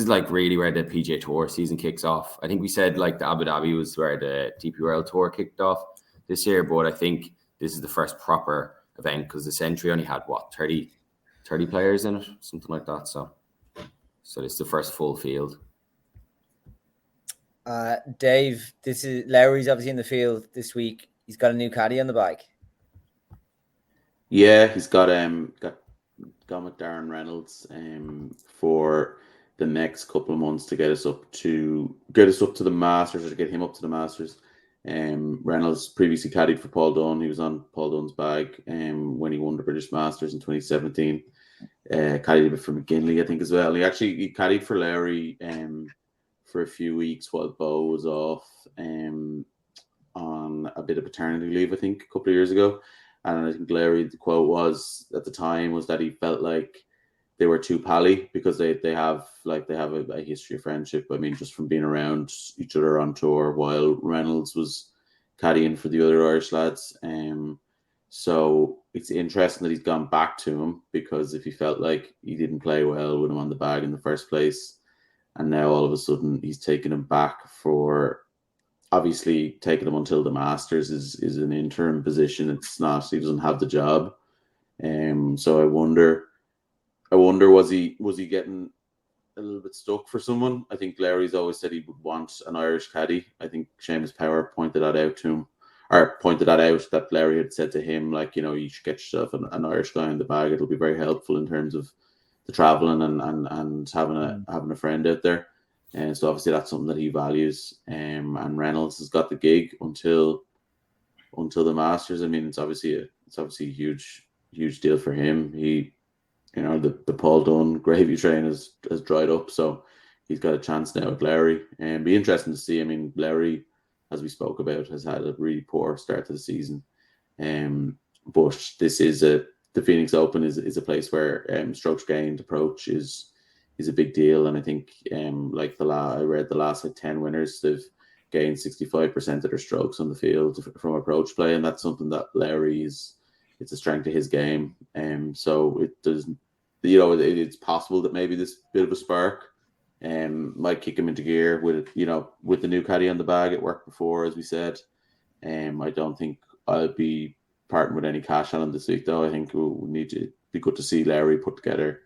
like really where the PGA Tour season kicks off. I think we said like the Abu Dhabi was where the DP World Tour kicked off this year, but I think this is the first proper event, because the Century only had 30 players in it, something like that. So it's the first full field. Dave, this is Lowry's obviously in the field this week. He's got a new caddy on the bike. Yeah, he's gone with Darren Reynolds for the next couple of months to get us up to the Masters, or to get him up to the Masters. Reynolds previously caddied for Paul Dunne. He was on Paul Dunne's bag when he won the British Masters in 2017. Caddied a bit for McGinley, I think, as well. He caddied for Lowry for a few weeks while Bo was off on a bit of paternity leave, I think, a couple of years ago. And I think Larry, the quote was at the time was that he felt like they were too pally, because they have a history of friendship. I mean, just from being around each other on tour while Reynolds was caddying for the other Irish lads. So it's interesting that he's gone back to him, because if he felt like he didn't play well with him on the bag in the first place, and now all of a sudden he's taken him back for, obviously taking him until the Masters is an interim position. It's not, he doesn't have the job. So I wonder was he getting a little bit stuck for someone? I think Larry's always said he would want an Irish caddy. I think Seamus Power pointed that out that Larry had said to him, like, you know, you should get yourself an Irish guy in the bag. It'll be very helpful in terms of the traveling and having a friend out there. And so obviously that's something that he values. And Reynolds has got the gig until the Masters. I mean, it's obviously a huge deal for him. He, you know, the Paul Dunne gravy train has dried up, so he's got a chance now at Larry. And be interesting to see. I mean, Larry, as we spoke about, has had a really poor start to the season. But this is the Phoenix Open is a place where strokes gained approach is a big deal. And I think I read the last 10 winners, they've gained 65% of their strokes on the field from approach play, and that's something that Larry it's a strength of his game. So it does, you know, it's possible that maybe this bit of a spark might kick him into gear with the new caddy on the bag. It worked before, as we said. I don't think I'll be parting with any cash on him this week, though. I think we need to be good to see Larry put together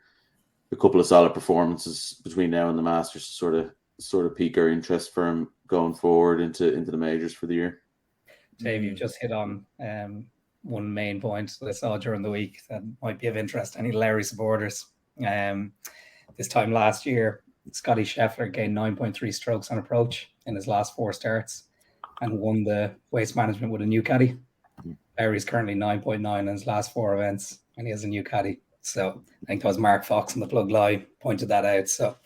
a couple of solid performances between now and the Masters to sort of pique our interest for him going forward into the majors for the year. Dave, you've just hit on one main point that I saw during the week that might be of interest to any Larry supporters. This time last year, Scotty Scheffler gained 9.3 strokes on approach in his last 4 starts and won the Waste Management with a new caddy. Larry's currently 9.9 in his last 4 events, and he has a new caddy. So I think that was Mark Fox on the Plug Live pointed that out. So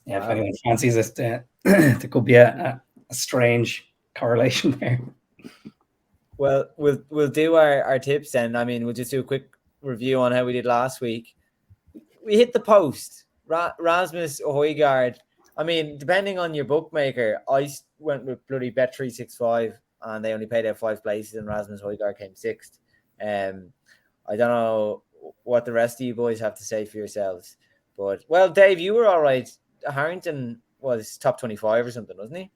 yeah, wow. If anyone fancies it, there could be a strange correlation there. Well, we'll do our tips then. I mean, we'll just do a quick review on how we did last week. We hit the post. Rasmus Højgaard. I mean, depending on your bookmaker, I went with bloody Bet365, and they only paid out 5 places, and Rasmus Højgaard came 6th. I don't know what the rest of you boys have to say for yourselves, but well, Dave, you were all right. Harrington was top 25 or something, wasn't he?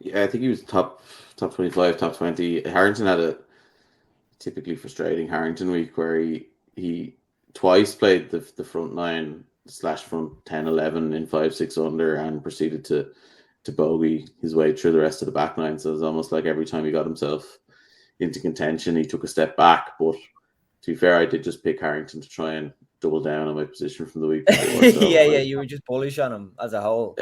Yeah, I think he was top 25, top 20. Harrington had a typically frustrating Harrington week where he twice played the front 9 / front 10, 11 in 5-6 under and proceeded to bogey his way through the rest of the back 9. So it was almost like every time he got himself into contention, he took a step back. But to be fair, I did just pick Harrington to try and double down on my position from the week before. So yeah, you were just bullish on him as a whole.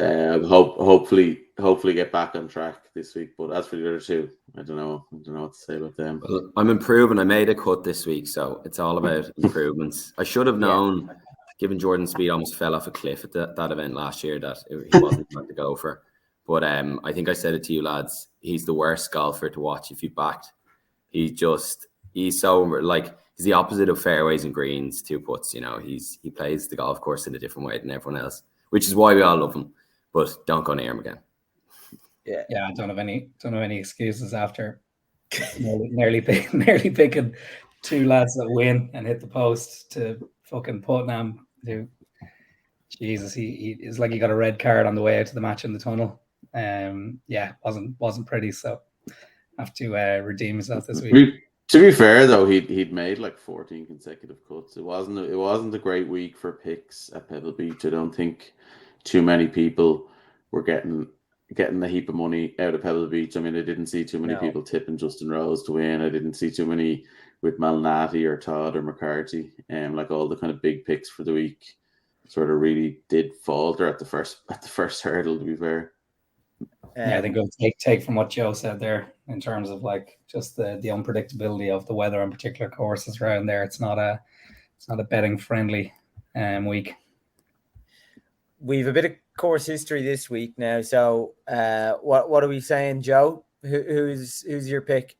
Hopefully get back on track this week. But as for the other two, I don't know what to say about them. Well, I'm improving. I made a cut this week, so it's all about improvements. I should have known, given Jordan Speed almost fell off a cliff at that event last year, that he wasn't going to go for. But I think I said it to you lads, he's the worst golfer to watch if you backed. He's so, like, he's the opposite of fairways and greens, 2 putts. You know, he plays the golf course in a different way than everyone else, which is why we all love him. But don't go near him again. Yeah, I don't have any excuses after nearly picking 2 lads that win and hit the post to fucking Putnam. Dude, Jesus, he is like he got a red card on the way out to the match in the tunnel. Wasn't pretty. So I have to redeem myself this week. To be fair, though, he'd made like 14 consecutive cuts. It wasn't a great week for picks at Pebble Beach. I don't think too many people were getting a heap of money out of Pebble Beach. I mean, I didn't see too many people tipping Justin Rose to win. I didn't see too many with Malnati or Todd or McCarthy, like all the kind of big picks for the week. sort of really did falter at the first hurdle, to be fair. Yeah, I think I'll take from what Joe said there in terms of like just the unpredictability of the weather on particular courses around there. It's not a betting friendly week. We've a bit of course history this week now. So what are we saying, Joe? Who's your pick?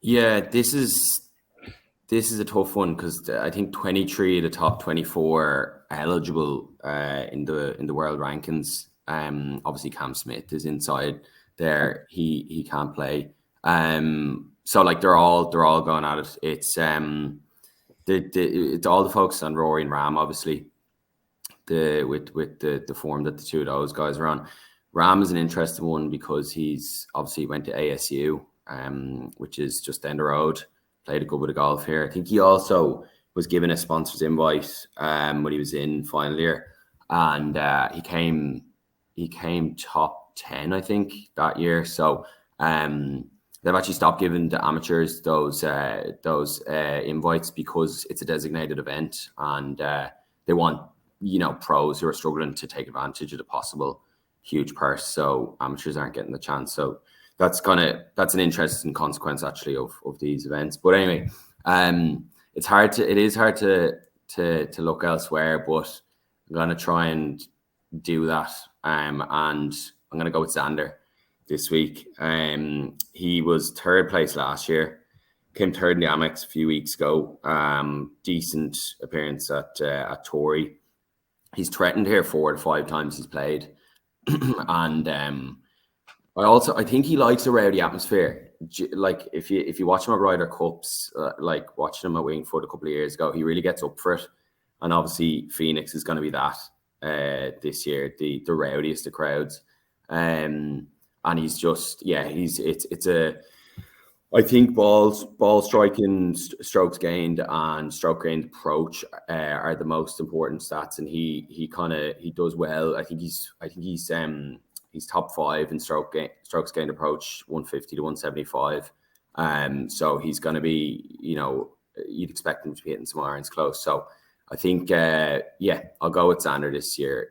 Yeah, this is a tough one because I think 23 of the top 24 are eligible in the world rankings. Obviously Cam Smith is inside there. He can't play. So like they're all going at it. It's it's all the focus on Rory and Rahm, obviously. With the form that the two of those guys are on. Rahm is an interesting one because he's obviously went to ASU, which is just down the road. Played a good bit of golf here. I think he also was given a sponsor's invite when he was in final year, and he came top 10, I think, that year. So they've actually stopped giving the amateurs those invites because it's a designated event, and they want pros who are struggling to take advantage of the possible huge purse. So amateurs aren't getting the chance. So that's an interesting consequence actually of these events. But anyway, it is hard to look elsewhere, but I'm gonna try and do that. And I'm gonna go with Xander this week. He was third place last year, came third in the Amex a few weeks ago. Decent appearance at Torrey. He's threatened here 4 to 5 times he's played. And I think he likes a rowdy atmosphere. Like if you watch him at Ryder Cups, like watching him at Winged Foot a couple of years ago, he really gets up for it. And obviously Phoenix is going to be that this year, the rowdiest of crowds. And he's just, I think ball striking, strokes gained, and stroke gained approach are the most important stats, and he does well. I think he's top 5 in strokes gained approach, 150 to 175. So he's going to be, you'd expect him to be hitting some irons close. So I think I'll go with Xander this year.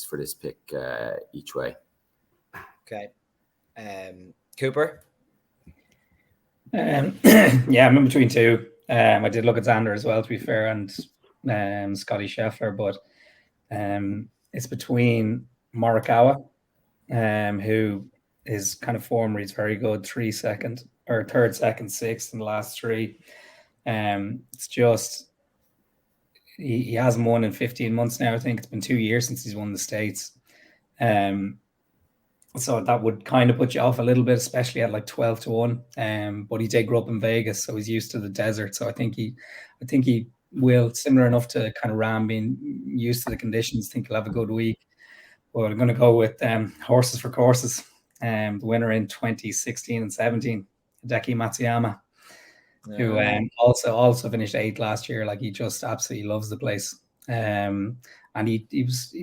For this pick each way. Okay, Cooper. I'm in between two. I did look at Xander as well, to be fair, and Scotty Scheffler, but it's between Morikawa, who is kind of form where he's very good, 3rd, 2nd, 6th in the last 3. It's just he hasn't won in 15 months now. I think it's been 2 years since he's won the States. So that would kind of put you off a little bit, especially at like 12 to 1. But he did grow up in Vegas, so he's used to the desert. So I think he will, similar enough to kind of Rahm being used to the conditions. I think he'll have a good week. But I'm going to go with horses for courses. The winner in 2016 and 17, Hideki Matsuyama, who also finished 8th last year. Like, he just absolutely loves the place. And he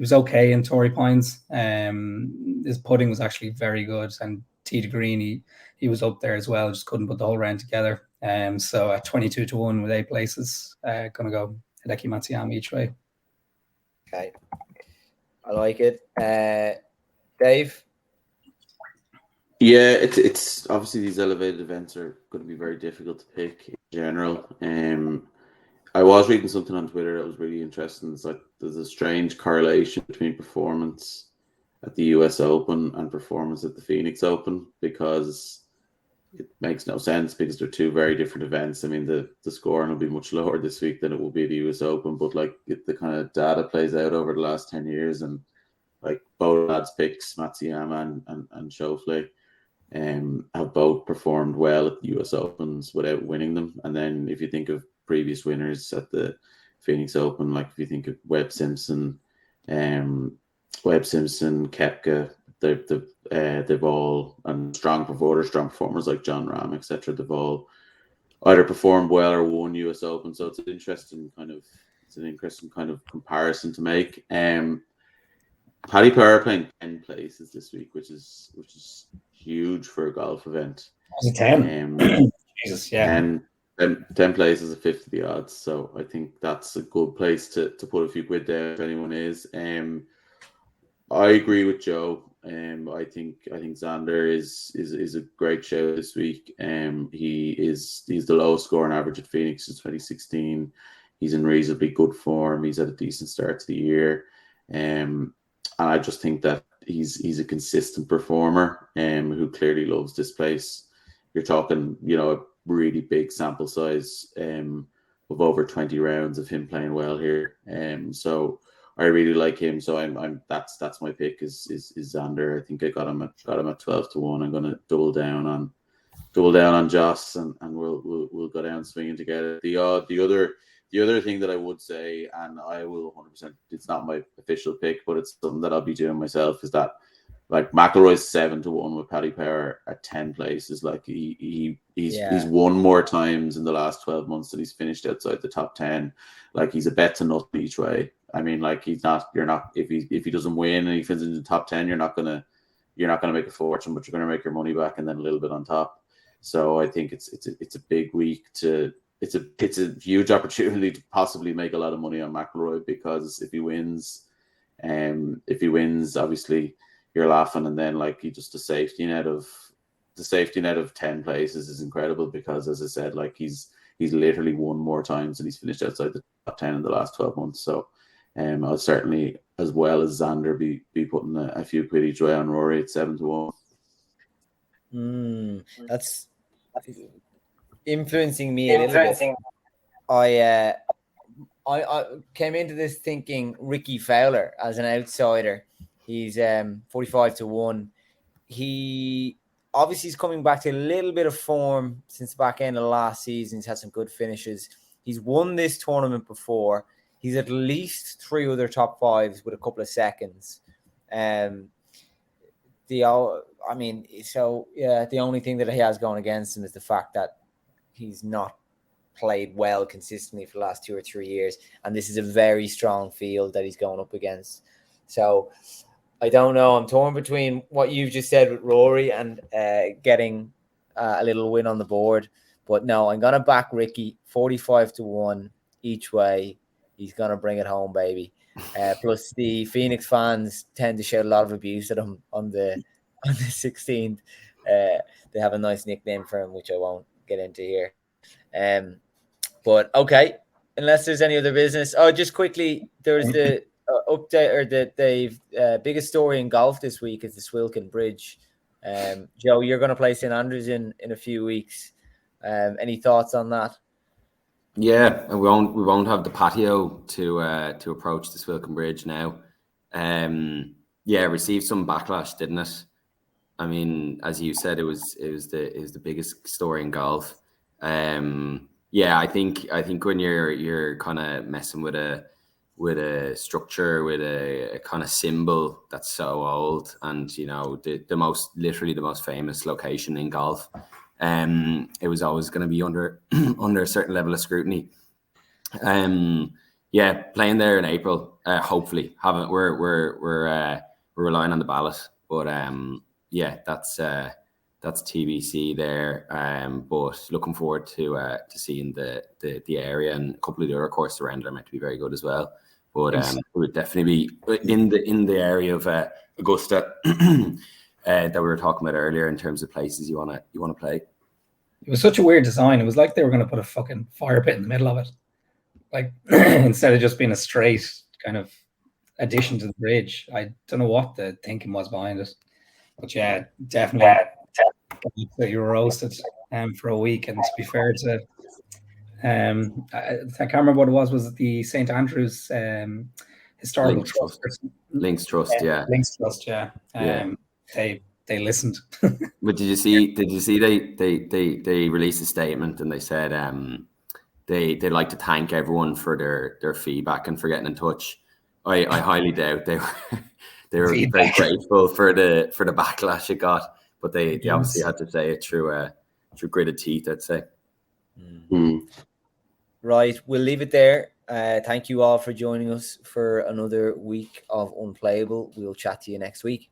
was okay in Torrey Pines. His putting was actually very good, and tee to green he was up there as well. Just couldn't put the whole round together. So at 22 to 1 with 8 places, gonna go Hideki Matsuyama each way. Okay, I like it. Dave. Yeah, it's obviously these elevated events are going to be very difficult to pick in general. I was reading something on Twitter that was really interesting. It's like there's a strange correlation between performance at the US Open and performance at the Phoenix Open, because it makes no sense, because they're 2 very different events. I mean, the scoring will be much lower this week than it will be at the US Open, but like the kind of data plays out over the last 10 years, and like both lads' picks, Matsuyama and Schauffele, have both performed well at the US Opens without winning them. And then if you think of previous winners at the Phoenix Open, like if you think of Webb Simpson, Koepka, they've all, and strong performers like John Rahm, etc. They've all either performed well or won US Open. So it's an interesting kind of comparison to make. Paddy Power playing 10 places this week, which is huge for a golf event. Was it 10? Jesus, yeah. 10 places at 50 the odds, so I think that's a good place to put a few quid there if anyone is. I agree with Joe. I think Xander is a great show this week. He's the lowest scoring average at Phoenix since 2016. He's in reasonably good form. He's had a decent start to the year. And I just think that he's a consistent performer who clearly loves this place. You're talking, a really big sample size of over 20 rounds of him playing well here. So I really like him. So that's my pick is Xander. I think I got him at 12-1. I'm gonna double down on Joss and we'll go down swinging together. The other thing that I would say, and I will 100%, it's not my official pick, but it's something that I'll be doing myself, is that like McIlroy's 7-1 with Paddy Power at 10 places. Like he's won more times in the last 12 months than he's finished outside the top 10. Like he's a bet to nothing each way. I mean, like you're not if he doesn't win and he finishes in the top 10, you're not gonna make a fortune, but you're gonna make your money back and then a little bit on top. So I think it's a big week it's a huge opportunity to possibly make a lot of money on McIlroy, because if he wins, obviously you're laughing, and then like the safety net of 10 places is incredible, because as I said, like he's literally won more times than he's finished outside the top 10 in the last 12 months. So I'll certainly, as well as Xander, be putting a few quid each way on Rory at 7-1. That's influencing me a little bit. I came into this thinking Ricky Fowler as an outsider. He's 45-1. He obviously is coming back to a little bit of form since the back end of last season. He's had some good finishes. He's won this tournament before. He's at least 3 other top 5s with a couple of seconds. The only thing that he has going against him is the fact that he's not played well consistently for the last 2 or 3 years, and this is a very strong field that he's going up against. So I don't know. I'm torn between what you've just said with Rory and getting a little win on the board. But no, I'm going to back Ricky 45-1 each way. He's going to bring it home, baby. Plus, the Phoenix fans tend to shout a lot of abuse at him on the 16th. They have a nice nickname for him, which I won't get into here. But okay, unless there's any other business. Oh, just quickly, there's the update, or the biggest story in golf this week is the Swilken Bridge. Joe, you're going to play St Andrews in a few weeks. Any thoughts on that? Yeah, we won't have the patio to approach the Swilken Bridge now. Received some backlash, didn't it? I mean, as you said, it was the biggest story in golf. I think when you're kind of messing with a structure, with a kind of symbol that's so old, and the most famous location in golf, it was always going to be under a certain level of scrutiny. Playing there in April, hopefully. We're relying on the ballot, but that's TBC there. But looking forward to seeing the area, and a couple of the other courses around are meant to be very good as well. But it would definitely be in the area of Augusta that we were talking about earlier in terms of places you want to play. It was such a weird design. It was like they were going to put a fucking fire pit in the middle of it, like instead of just being a straight kind of addition to the bridge. I don't know what the thinking was behind it, but yeah, definitely that you were roasted for a week. And to be fair to, I can't remember what it was. Was it the St Andrews Historical Trust? Links Trust, yeah. Links Trust, yeah. They listened. But did you see they released a statement, and they said they'd like to thank everyone for their feedback and for getting in touch. I highly doubt they were very grateful for the backlash it got, but they obviously had to say it through gritted teeth, I'd say. Right, we'll leave it there. Thank you all for joining us for another week of Unplayable. We'll chat to you next week.